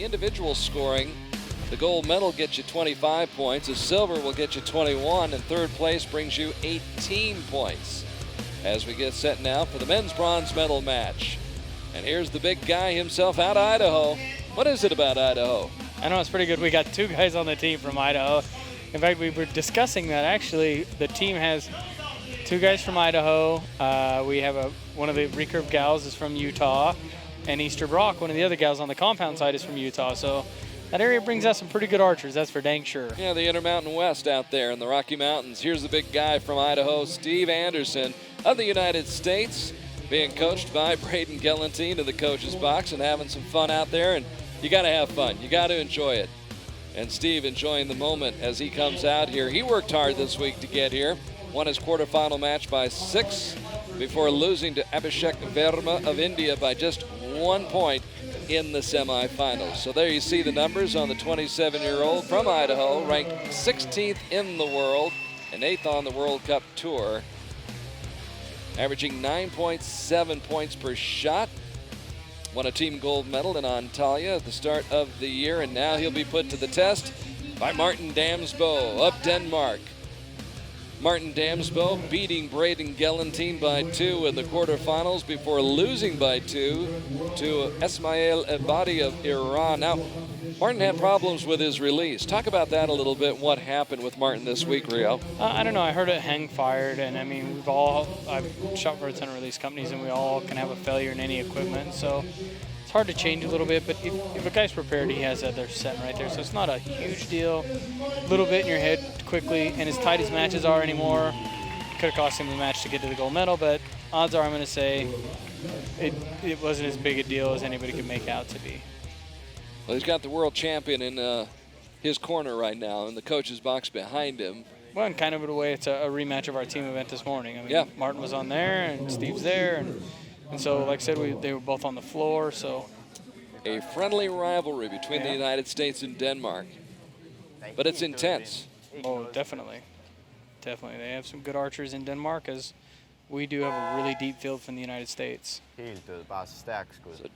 individual scoring, the gold medal gets you 25 points, the silver will get you 21, and third place brings you 18 points. As we get set now for the men's bronze medal match. And here's the big guy himself out of Idaho. What is it about Idaho? I know it's pretty good. We got 2 guys on the team from Idaho. In fact, we were discussing that actually. The team has 2 guys from Idaho. We have one of the recurve gals is from Utah, and Easter Brock, one of the other gals on the compound side, is from Utah. So that area brings out some pretty good archers, that's for dang sure. Yeah, the Intermountain West out there in the Rocky Mountains. Here's the big guy from Idaho, Steve Anderson of the United States, being coached by Braden Gelantine in the coach's box and having some fun out there. And you got to have fun. You got to enjoy it. And Steve enjoying the moment as he comes out here. He worked hard this week to get here. Won his quarterfinal match by 6 before losing to Abhishek Verma of India by just 1 point in the semifinals. So there you see the numbers on the 27-year-old from Idaho, ranked 16th in the world and 8th on the World Cup Tour, averaging 9.7 points per shot. Won a team gold medal in Antalya at the start of the year, and now he'll be put to the test by Martin Damsbo of Denmark. Martin Damsbo beating Braden Gelantine by 2 in the quarterfinals before losing by 2 to Esmail Ebadi of Iran. Now, Martin had problems with his release. Talk about that a little bit. What happened with Martin this week, Rio? I don't know. I heard it hang fired, and I mean, I've shot for a ton of release companies, and we all can have a failure in any equipment. So it's hard to change a little bit, but if a guy's prepared, he has other setting right there. So it's not a huge deal. A little bit in your head quickly, and as tight as matches are anymore, could have cost him the match to get to the gold medal, but odds are I'm going to say it wasn't as big a deal as anybody could make out to be. Well, he's got the world champion in his corner right now, in the coach's box behind him. Well, and kind of in a way, it's a rematch of our team event this morning. I mean, yeah. Martin was on there, and Steve's there, and so, like I said, they were both on the floor. So a friendly rivalry between the United States and Denmark, but it's intense. Oh, definitely. Definitely. They have some good archers in Denmark, as we do have a really deep field from the United States. So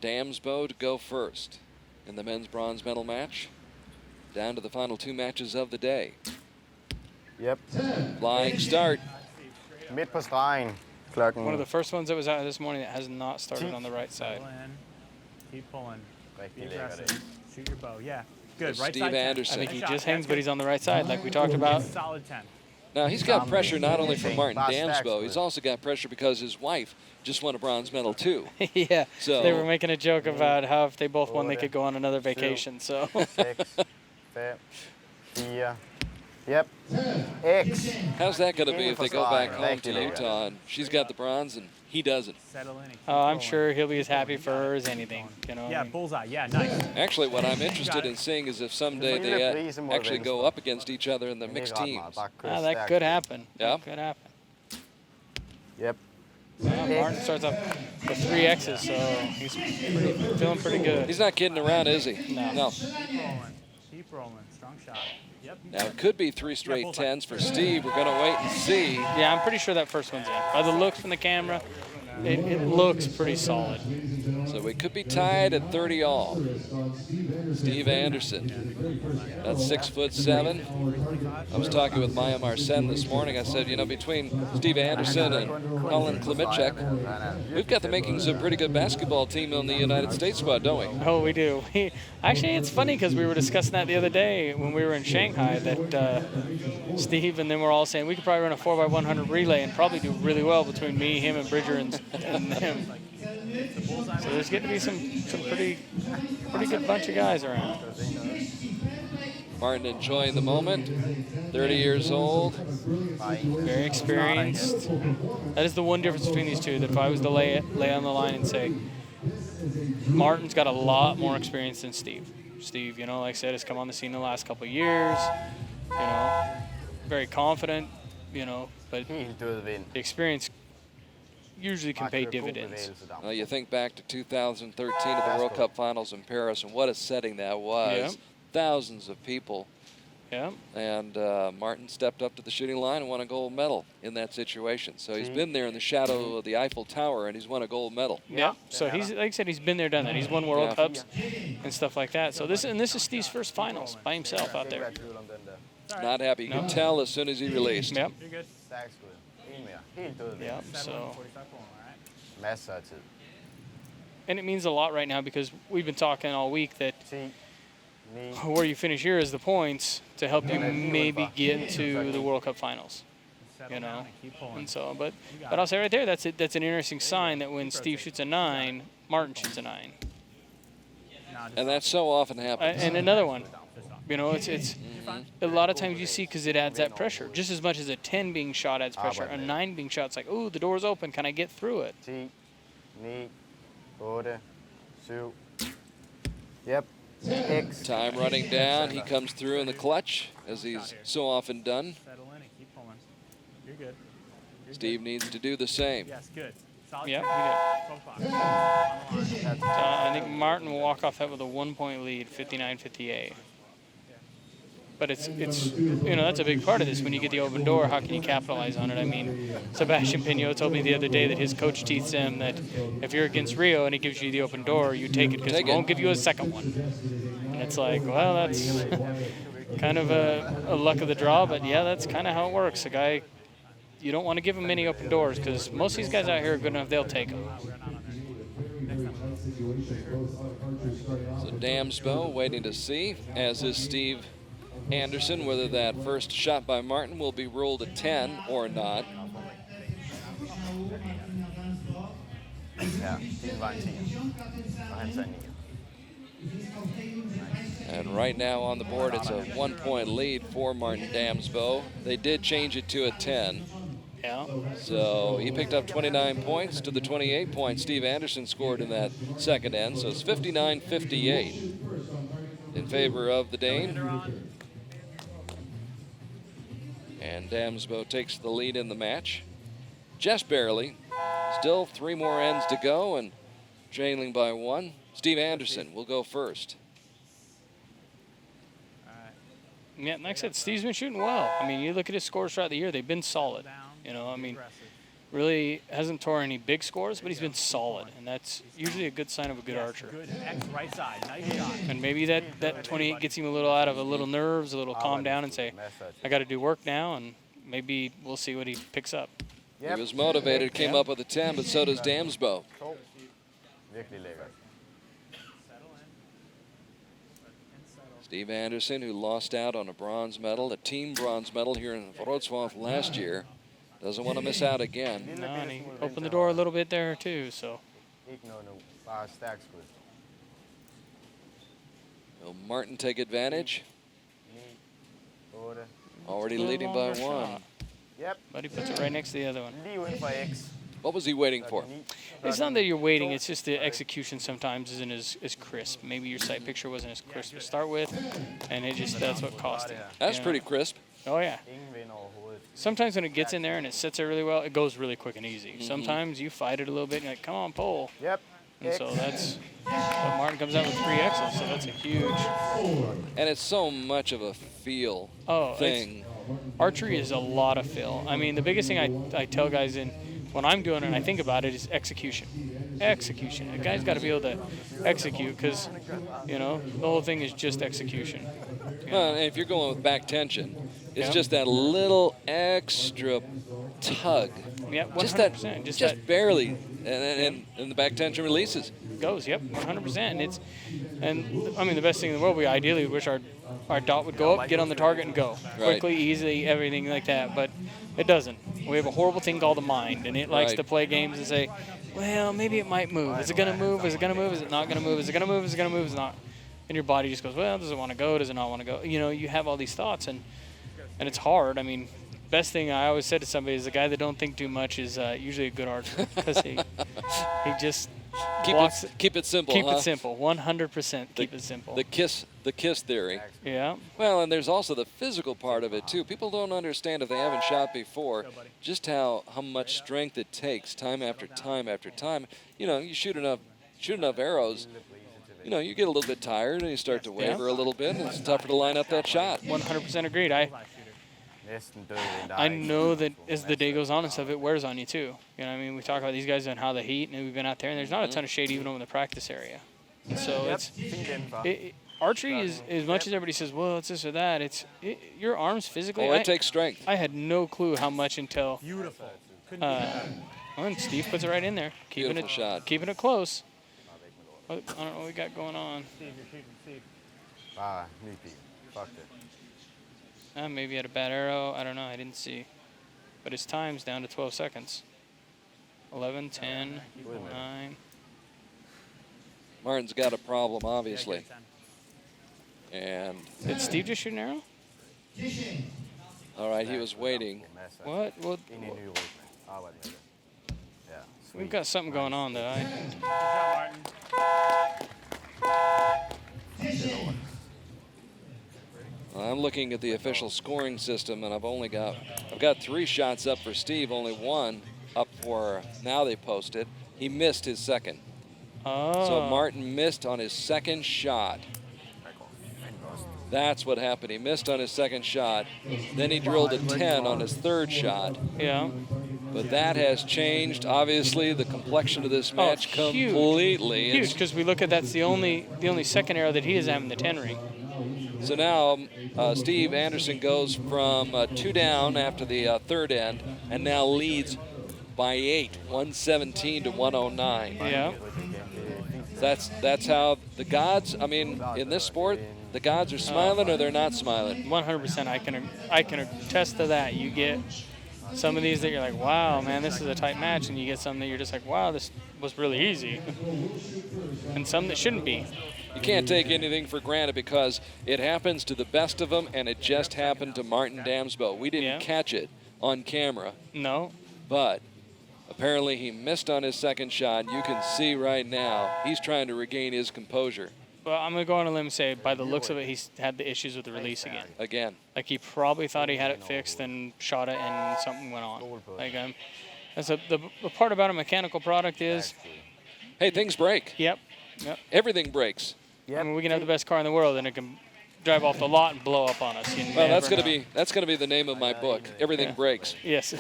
Damsbo to go first in the men's bronze medal match. Down to the final 2 matches of the day. Yep. Flying start. Midt på stregen. Klokken. One of the first ones that was out this morning that has not started on the right side. Keep pulling. Be aggressive. Shoot your bow. Yeah. Good. Right Steve side. Anderson. I think he just hangs, but he's on the right side, like we talked about. Solid 10. Now, he's got pressure not only from Martin Damsbo, he's also got pressure because his wife just won a bronze medal, too. Yeah. So they were making a joke about how if they both won, they could go on another vacation. So. 6, 5, 4. Yep. X. How's that going to be if they go back home to Utah and she's got the bronze and he doesn't? Settle in. Oh, I'm sure he'll be as happy for her as anything. You know. Yeah, bullseye. Yeah, nice. Actually, what I'm interested in seeing is if someday they actually go up against each other in the mixed teams. That could happen. Yeah. That could happen. Yep. Martin starts off with 3 X's, so he's feeling pretty good. He's not kidding around, is he? No. Keep rolling. Keep rolling. Strong shot. Yep. Now, it could be 3 straight 10s for Steve. We're going to wait and see. Yeah, I'm pretty sure that first one's in. By the looks from the camera, it looks pretty solid. So we could be tied at 30 all. Steve Anderson, that's 6'7". I was talking with Maya Marcen this morning. I said, you know, between Steve Anderson and Colin Klimicek, we've got the makings of a pretty good basketball team on the United States squad, don't we? Oh, we do. Actually, it's funny because we were discussing that the other day when we were in Shanghai, that Steve and them were all saying we could probably run a 4x100 relay and probably do really well between me, him, and Bridger and them. So there's getting to be some pretty good bunch of guys around. Martin enjoying the moment, 30 years old. Very experienced. That is the one difference between these two, that if I was to lay on the line and say, Martin's got a lot more experience than Steve. Steve, you know, like I said, has come on the scene the last couple of years, you know, very confident, you know, but the experience usually can pay dividends. Well, you think back to 2013 at the World Cup Finals in Paris, and what a setting that was. Yeah. Thousands of people Yeah. And Martin stepped up to the shooting line and won a gold medal in that situation. So he's been there in the shadow of the Eiffel Tower, and he's won a gold medal. Yeah. So he's, like I said, he's been there, done that. He's won World Yeah. Cups and stuff like that. So this is Steve's first finals by himself out there. Not happy. You can tell as soon as he released. Yep. You're good. Stærkt skud. En mere. Helt død. Yep. So, 45 point, all right? Masser af tid. and it means a lot right now because we've been talking all week that 10, 9, where you finish here is the points to help you maybe get to the World Cup finals. Settle You know, down and keep pulling. and so, but I'll say right there, that's an interesting sign that when Steve shoots a 9, Martin shoots a 9. Nah, just And that so often happens. And another one, just off. you know, it's a lot of times you see because it adds that pressure. Just as much as a 10 being shot adds pressure, a 9 being shot, it's like, ooh, the door's open. Can I get through it? 10, 9, 8, 7. Yep. X. Time running down. He comes through in the clutch, as he's so often done. Settle in and keep pulling. You're good. You're Steve needs to do the same. good. Yes, good. Solid. Yep, technique. 12 o'clock. On the line. I think Martin will walk off that with a 1-point lead, 59-58. But it's you know, that's a big part of this. When you get the open door, how can you capitalize on it? I mean, Sebastian Pignot told me the other day that his coach teaches him that if you're against Rio and he gives you the open door, you take it because he Take it. won't give you a second one. And it's like, well, that's kind of a luck of the draw, but yeah, that's kind of how it works. A guy, you don't want to give him many open doors because most of these guys out here are good enough, they'll take them. So Damsbo waiting to see, as is Steve Anderson, whether that first shot by Martin will be ruled a 10 or not. Ja, din var en 10. Og han sagde 9. And right now on the board, it's a 1-point lead for Martin Damsbo. They did change it to a 10. Yeah. So he picked up 29 points to the 28 points Steve Anderson scored in that second end. So it's 59-58 in favor of the Dane. And Damsbo takes the lead in the match. Just barely. Still 3 more ends to go and trailing by 1. Steve Anderson will go first. Yeah, like I said, Steve's been shooting well. I mean, you look at his scores throughout the year, they've been solid. You know, I mean, really hasn't torn any big scores, but he's been solid, and that's usually a good sign of a good archer. Good. X right side. Nice shot. And maybe that 28 gets him a little out of a little nerves, a little calm down and say, I got to do work now, and maybe we'll see what he picks up. He was motivated, came up with a 10, but so does Damsbo. Virkelig lækkert. Steve Anderson, who lost out on a bronze medal, a team bronze medal here in Wroclaw last year, doesn't want to miss out again. No, and he opened the door a little bit there, too, so. Ikke noget nu. Bare stærkt skud. Will Martin take advantage? 9, 8. Already Little leading by longer 1. shot. Yep. But he puts it right next to the other one. Lige uden for X. What was he waiting for? It's not that you're waiting, it's just the execution sometimes isn't as crisp. Maybe your sight picture wasn't as crisp to start with, and that's what cost it. That's you know? pretty crisp. Oh, yeah. Ingen vind overhovedet. Sometimes when it gets in there and it sits there really well, it goes really quick and easy. Mm-hmm. Sometimes you fight it a little bit and you're like, come on, pull. Yep. And X. so that's, but Martin comes out with 3 X's, so that's a huge. And it's so much of a feel thing. Archery is a lot of feel. I mean, the biggest thing I tell guys when I'm doing it and I think about it is execution. Execution. A guy's got to be able to execute because, you know, the whole thing is just execution. You know? Well, and if you're going with back tension, it's Yeah. just that little extra tug. Yeah, 100%. Just barely, and the back tension releases. Goes, yep, 100%. And I mean, the best thing in the world, we ideally wish our dot would go up, get on the target, and go quickly, easily, everything like that. But it doesn't. We have a horrible thing called the mind, and it likes to play games and say, well, maybe it might move. Is it going to move? Is it going to move? Is it not going to move? Is it going to move? Is it going to move? Is it not? And your body just goes, well, does it want to go? Does it not want to go? You know, you have all these thoughts, and it's hard. I mean, best thing I always said to somebody is the guy that don't think too much is usually a good archer because he just keep it simple. Keep it simple. 100%. Keep it simple. The kiss theory. Yeah. Well, and there's also the physical part of it too. People don't understand if they haven't shot before just how much strength it takes time after time after time. You know, you shoot enough arrows, you know, you get a little bit tired and you start to waver a little bit, and it's tougher to line up that shot. 100% agreed. I know that as the day goes on and stuff, it wears on you too. You know what I mean? We talk about these guys and how the heat, and we've been out there, and there's not a ton of shade even over the practice area. So archery is, as much as everybody says, well, it's this or that, your arms physically. Oh, it takes strength. I had no clue how much until. Beautiful. And Steve puts it right in there, keeping it close. I don't know what we got going on. Steve, you're shooting, Steve. Nippy. Fucked it. Maybe he had a bad arrow. I don't know. I didn't see. But his time's down to 12 seconds. 11, 10, 9. Martin's got a problem, obviously. And did Steve just shoot an arrow? All right, he was waiting. What? We've got something going on that I. Good job, Martin. I'm looking at the official scoring system, and I've got 3 shots up for Steve, only 1 up for now they posted. He missed his second. Oh. So Martin missed on his second shot. That's what happened. He missed on his second shot. Then he drilled a 10 on his third shot. Yeah. But that has changed, obviously, the complexion of this match completely. Huge, because we look at that's the only second arrow that he is having the 10 ring. So now Steve Anderson goes from 2 down after the third end and now leads by 8, 117 to 109. Yeah. That's how the gods, I mean, in this sport, the gods are smiling or they're not smiling. 100%. I can attest to that. You get some of these that you're like, wow, man, this is a tight match, and you get some that you're just like, wow, this was really easy. And some that shouldn't be. You can't take anything for granted because it happens to the best of them, and it just happened to Martin Damsbo. We didn't catch it on camera. No. But apparently he missed on his second shot. You can see right now he's trying to regain his composure. Well, I'm going to go on a limb and say, by the looks of it, he's had the issues with the release again. Like, he probably thought he had it fixed and shot it, and something went on. Like, that's the part about a mechanical product is... Hey, things break. Yep. Everything breaks. I mean, we can have the best car in the world, and it can drive off the lot and blow up on us. Well, that's going to be the name of my book. Everything breaks. Yes.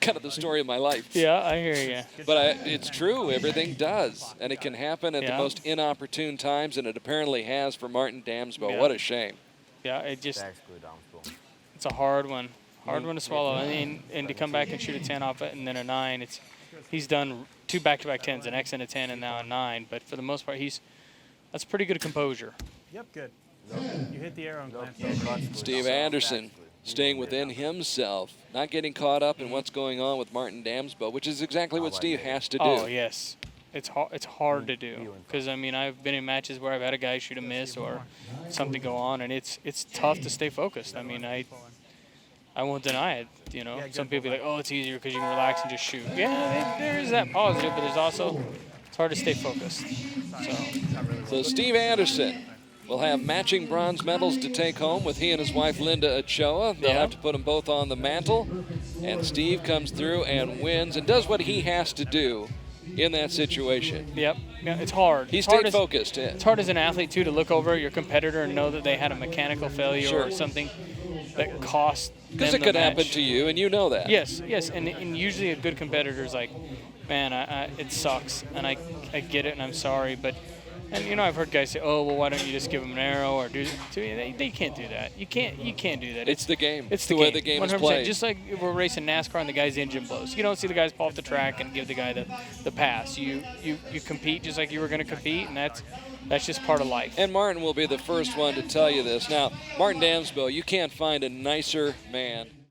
Kind of the story of my life. Yeah, I hear you. But it's true. Everything does. And it can happen at the most inopportune times, and it apparently has for Martin Damsbo. Yeah. What a shame. Yeah, it's a hard one. Hard one to swallow. I mean, and to come back and shoot a 10 off it and then a 9, he's done 2 back-to-back 10s, an X and a 10 and now a 9. But for the most part, that's pretty good composure. Yep, good. You hit the arrow and glanced. Steve Anderson staying within himself, not getting caught up in what's going on with Martin Damsbo, which is exactly what Steve has to do. Oh, yes. It's hard to do because, I mean, I've been in matches where I've had a guy shoot a miss or something go on, and it's tough to stay focused. I mean, I won't deny it. You know, some people be like, oh, it's easier because you can relax and just shoot. Yeah, there is that positive, but there's also it's hard to stay focused. So Steve Anderson will have matching bronze medals to take home with he and his wife Linda Ochoa. They'll have to put them both on the mantle. And Steve comes through and wins and does what he has to do in that situation. Yep. Yeah, it's hard. He stayed focused. It's hard as an athlete, too, to look over at your competitor and know that they had a mechanical failure or something that cost them the match. Because it could happen to you, and you know that. Yes. And usually a good competitor is like, man, it sucks, and I get it, and I'm sorry, but... And, you know, I've heard guys say, oh, well, why don't you just give them an arrow or do they can't do that. You can't do that. It's the game. It's the way the game is played. Just like we're racing NASCAR and the guy's engine blows. You don't see the guys pull off the track and give the guy the pass. You compete just like you were going to compete, and that's just part of life. And Martin will be the first one to tell you this. Now, Martin Damsbo, you can't find a nicer man.